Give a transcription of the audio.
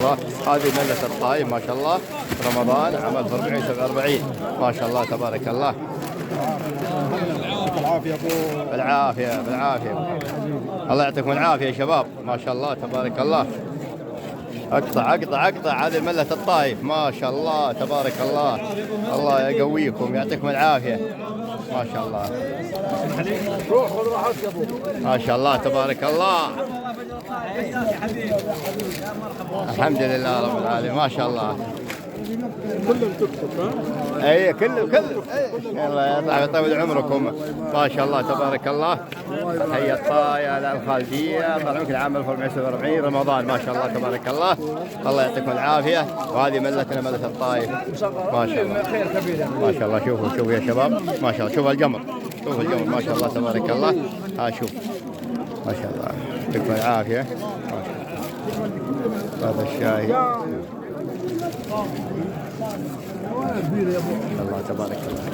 هذه ملة الطايف ما شاء الله. رمضان عام 1447 ما شاء الله تبارك الله. بالعافية ابو بالعافية بالعافية. الله يعطيكم العافية يا شباب ما شاء الله تبارك الله. اقطع اقطع اقطع. هذه ملة الطايف ما شاء الله تبارك الله. الله يقويكم يعطيكم العافية ما شاء الله. روح خذ راحتك يا ابو. ما شاء الله تبارك الله. الحمد لله رب العالمين ما شاء الله. كلهم تكتب ها؟ اي كله الله يطول عمركم ما شاء الله تبارك الله. حي الطاية الخالدية طال عمرك العام 1447 رمضان ما شاء الله تبارك الله. الله يعطيكم العافية. وهذه ملتنا ملة الطايف ما شاء الله. خير كبير ما شاء الله. شوفوا يا شباب ما شاء الله. شوفوا الجمر شوفوا الجمر ما شاء الله تبارك الله. ها شوف ما شاء الله يعطيكم العافية. هذا الشاي الله تبارك الله.